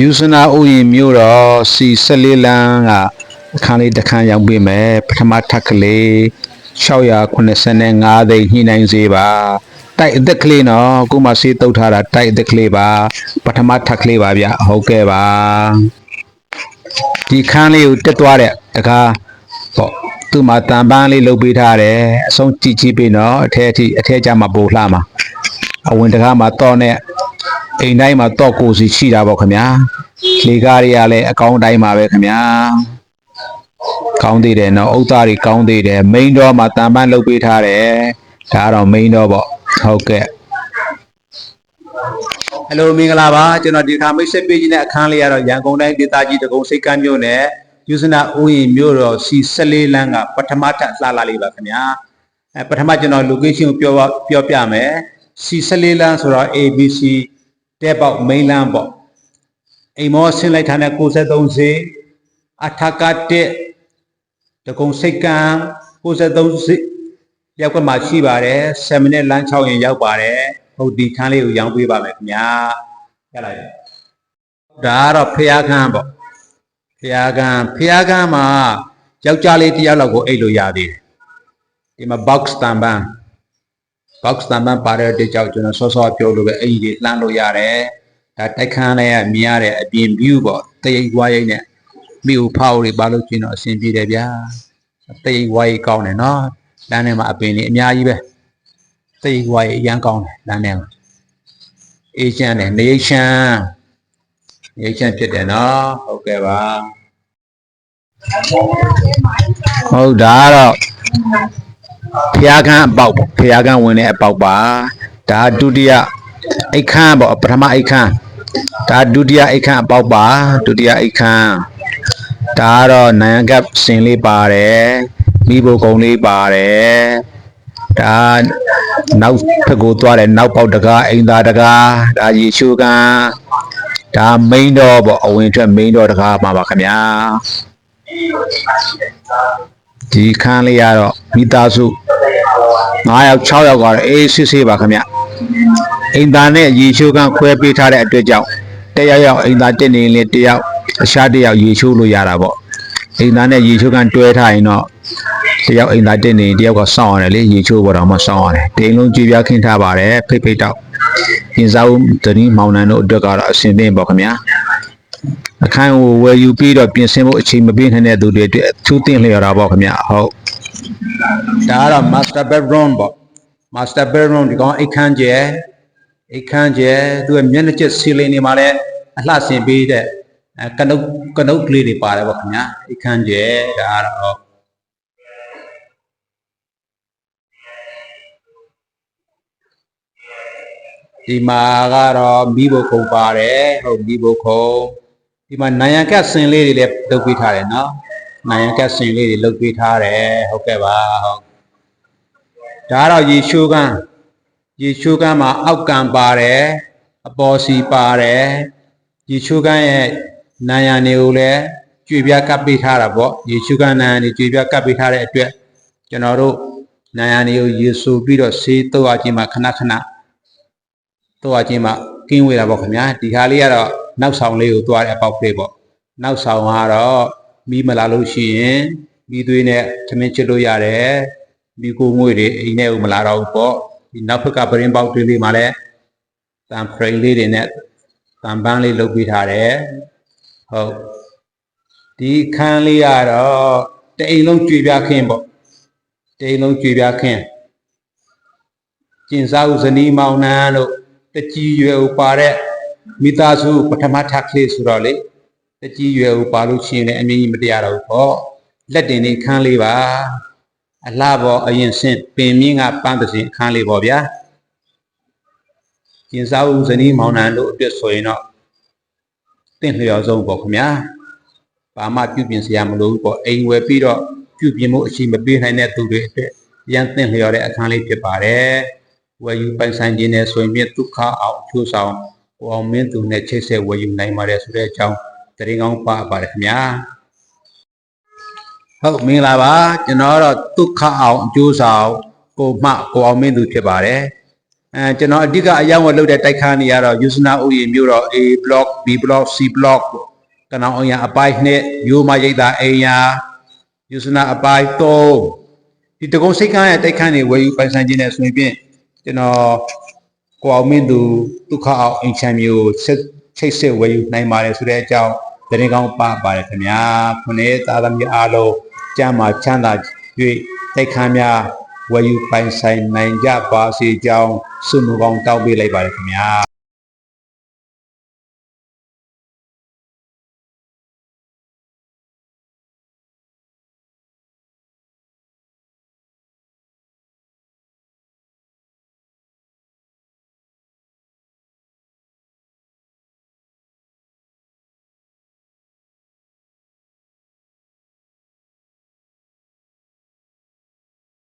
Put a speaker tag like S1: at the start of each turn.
S1: ယူဇနာဥယျာဉ်မြို့တော်စီ14လမ်းကအခန်းလေးတစ်ခန်းရောက်ပြီမယ်ပထမထပ်ကလေး685သိန်းညှိနှိုင်းစေပါတိုက်အသက်ကလေးနော်အခုမှစေးတုတ်ထားတာတိုက်အသက်ကလေးပါပထမထပ်ကလေးပါဗျဟုတ်ကဲ့ပါဒီခန်းလေးကိုတက်သွားတဲ့တကားပေါ့သူ့မှာတန်ပန်းလေးလုပ်ပေးထားတယ်အဆုံးကြည့်ကြည့်ပြီနော်အထက်ကျမှပို့လှမှာအဝင်တကားမှာတော့နဲ့အိမ်တိုင်းမှာတော့ကိုစီရှိတာပေါ့ခင်ဗျာလေကားတွေကလည်းအကောင်းတိုင်းပါပဲခင်ဗျာကောင်းသေးတယ်နော်ဥစ္စာတွေကောင်းသေးတယ်မိန်းတော်မှာတန်ပန်းလုပ်ပေးထားတယ်ဒါကတော့မိန်းတော်ပေါ့ဟုတ်ကဲ့ဟယ်လိုမင်္ဂလာပါကျွန်တော်ဒီခါမိတ်ဆက်ပေးခြင်းတဲ့အခန်းလေးကတော့ရန်ကုန်တိုင်းဒေသကြီးတကုံစိတ်ကမ်းမြို့နယ်ယူဇနာဥယျာဉ်မြို့တော်စီ14လမ်းကပထမထပ်လှလာလေးပါခင်ဗျာပထမကျွန်တော် location ကိုပြောပြမယ်စီ14လမ်းဆိုတော့ ABC တဲ့ပေါက် main လမ်းပေါ့အိမ်မောဆင်းလိုက်ထားတဲ့63ဈေးအထက်ကတက်တကုံစိတ်ကမ်း63ဈေးရောက်ကမှရှိပါတယ်7မိနစ်လမ်း6ရင်ရောက်ပါတယ်ဟုတ်ဒီခန်းလေးကိုရောင်းပေးပါမယ်ခင်ဗျာရလိုက်ဒါကတော့ဖျားခန်းပေါ့ဖျားခန်းမှာယောက်ျားလေးတစ်ယောက်လောက်ကိုအိတ်လို့ရသေးတယ်ဒီမှာ box တန်ပန်းပါတဲ့အတွက်ကြောင့်ကျွန်တော်စောစောပြောလို့ပဲအဲ့ဒီတွေလှမ်းလို့ရတယ်ဒါတိုက်ခန်းလေးကမြင်ရတဲ့အပြင် view ပေါ့တရိပ်ဝါးရိပ်နဲ့မိဦးဖောက်တွေပါလို့ကျင်းတော့အဆင်ပြေတယ်ဗျာတရိပ်ဝါးရိပ်ကောင်းတယ်နော်လမ်းထဲမှာအပင်တွေအများကြီးပဲတရိပ်ဝါးရိပ်အရန်ကောင်းတယ်လမ်းထဲမှာအေးချမ်းတယ်နေချမ်းဖြစ်တယ်နော်ဟုတ်ကဲ့ပါဟုတ်ဒါကတော့ဖျားခန်းအပေါက်ပေါ့ဖျားခန်းဝင်တဲ့အပေါက်ပါဒါဒုတိယအိတ်ခမ်းပေါ့ပထမအိတ်ခမ်းဒါဒုတိယအိတ်ခမ်းအပေါက်ပါဒုတိယအိတ်ခမ်းဒါကတော့နိုင်ကပ်စင်လေးပါတယ်မိဘကုံလေးပါတယ်ဒါနောက်ဖက်ကိုသွားတယ်နောက်ပေါက်တကားအိမ်သာတကားဒါရေချိုးကန်ဒါမိန်းတော်ပေါ့အဝင်ထွက်မိန်းတော်တကားမှာပါခင်ဗျာဒီခန်းလေးကတော့မိသားစု9ယောက်6ယောက်ကတော့အေးဆေးပါခင်ဗျအိမ်သားနဲ့ရေချိုးကန်ခွဲပေးထားတဲ့အတွက်ကြောင့်တယောက်အိမ်သားတက်နေလေတယောက်အခြားတယောက်ရေချိုးလို့ရတာပေါ့အိမ်သားနဲ့ရေချိုးကန်တွဲထားရင်တော့တယောက်အိမ်သားတက်နေတယောက်ကစောင့်ရတယ်လေရေချိုးပေါ်တော့မှစောင့်ရတယ်တိမ်လုံးကြည်ပြခင်းထားပါတယ်ဖိတ်တော့ပြင်စားဦးတတိမောင်နှံတို့အတွက်ကတော့အဆင်သင့်ပေါ့ခင်ဗျာအခန်းကိုဝယ်ယူပြီးတော့ပြင်ဆင်ဖို့အချိန်မပေးနိုင်တဲ့သူတွေအတွက်သူတင်လျော်တာပေါ့ခင်ဗျာဟုတ်ဒါကတော့ master bedroom ပေါ့ master bedroom ဒီကောင်အိတ်ခမ်းကျဲသူရဲ့မျက်နှာကျက်စီလင်းနေမှာလဲအလှဆင်ပေးတဲ့ကနုတ်ကလေးတွေပါတယ်ပေါ့ခင်ဗျာအိတ်ခမ်းကျဲဒါကတော့ဒီမှာကတော့မိဘခုံပါတယ်ဟုတ်မိဘခုံဒီမှာနိုင်ရန်ကတ်စင်လေးတွေလည်းလုပ်ပေးထားတယ်နော်နိုင်ရန်ကတ်စင်လေးတွေလုပ်ပေးထားတယ်ဟုတ်ကဲ့ပါဟုတ်ဒါကတော့ရေချိုးကန်းမှာအောက်ကံပါတယ်အပေါ်စီပါတယ်ရေချိုးကန်းရဲ့နိုင်ရန်တွေကိုလည်းကြွေပြကပ်ပေးထားတာပေါ့ရေချိုးကန်းနိုင်ရန်တွေကြွေပြကပ်ပေးထားတဲ့အတွက်ကျွန်တော်တို့နိုင်ရန်တွေကိုရေဆိုပြီးတော့ဆေးတော့အချင်းမှာခဏတော့အချင်းမှာကင်းဝေးတာပေါ့ခင်ဗျာဒီဟာလေးကတော့နောက်ဆောင်လေးကိုသွားတဲ့အပေါက်လေးပေါ့နောက်ဆောင်ကတော့မီးမလာလို့ရှိရင်မီးသွေးနဲ့သမင်းချစ်လို့ရတယ်မီးကိုငွေတွေအိမ်ထဲကိုမလာတော့ဘူးပေါ့ဒီနောက်ဘက်ကပရင်ပေါက်တွေလေးမှာလည်းတန်ဖရိန်လေးတွေနဲ့တန်ပန်းလေးလုပ်ပေးထားတယ်ဟုတ်ဒီခန်းလေးကတော့တအိမ်လုံးကြွေပြခင်းပေါ့တအိမ်လုံးကြွေပြခင်းကျင်စားဦးဇနီးမောင်နှံတို့တကြီးရွယ်ဦးပါတဲ့မိသားစုပထမထပ်ကလေးဆိုတော့လေတကြီးရွယ်ဦးပါလို့ရှိရင်လည်းအမြင်ကြီးမတရားတော့ဘူးပေါ့လက်တင်နေခန်းလေးပါအလှပေါ်အရင်ဆင့်ပင်မြင့်ကပန်းသစဉ်အခန်းလေးပေါ့ဗျာကျင်စားဦးဇနီးမောင်နှံတို့အတွက်ဆိုရင်တော့တင့်လျော်ဆုံးပေါ့ခင်ဗျာဘာမှပြုပြင်စရာမလိုဘူးပေါ့အိမ်ဝယ်ပြီးတော့ပြုပြင်မှုအချိန်မပေးနိုင်တဲ့သူတွေအတွက်ရန်တင့်လျော်တဲ့အခန်းလေးဖြစ်ပါတယ်ဝယ်ယူပိုင်ဆိုင်ခြင်းနဲ့ဆိုရင်ဒုက္ခအောင်အကျိုးဆောင်ကိုအောင်မင်းသူနဲ့ချိတ်ဆက်ဝယ်ယူနိုင်ပါတယ်ဆိုတဲ့အကြောင်းသတင်းကောင်းပါပါတယ်ခင်ဗျာဟုတ်မင်္ဂလာပါကျွန်တော်တော့ဒုက္ခအောင်အကျိုးဆောင်ကိုအောင်မင်းသူဖြစ်ပါတယ် ကျွန်တော်အဓိကအယောင်းဝလုပ်တဲ့တိုက်ခန်းတွေကတော့ယူဇနာဥယျာဉ်မြို့တော် A block B block C block ကနောင်အောင်ရအပိုင်း2မြို့မရိပ်သာအိမ်ယာယူဇနာအပိုင်း3ဒီတကုံစိတ်ကန်းရဲ့တိုက်ခန်းတွေဝယ်ယူပိုင်ဆိုင်ခြင်းနဲ့ဆိုရင်ဖြင့်ကျွန်တော်ကိုအောင်မင်းသူဒုက္ခအောင်အင်ချမ်းမျိုးချိတ်ဆက်ဝယ်ယူနိုင်ပါတယ်ဆိုတဲ့အကြောင်းသတင်းကောင်းပါပါတယ်ခင်ဗျာခုနေ့သားသမီးအားလုံးကျမ်းမာချမ်းသာ၍တိုက်ခန်းများဝယ်ယူပိုင်ဆိုင်နိုင်ကြပါစေကြောင်းဆုမကောင်းတောင်းပေးလိုက်ပါတယ်ခင်ဗျာ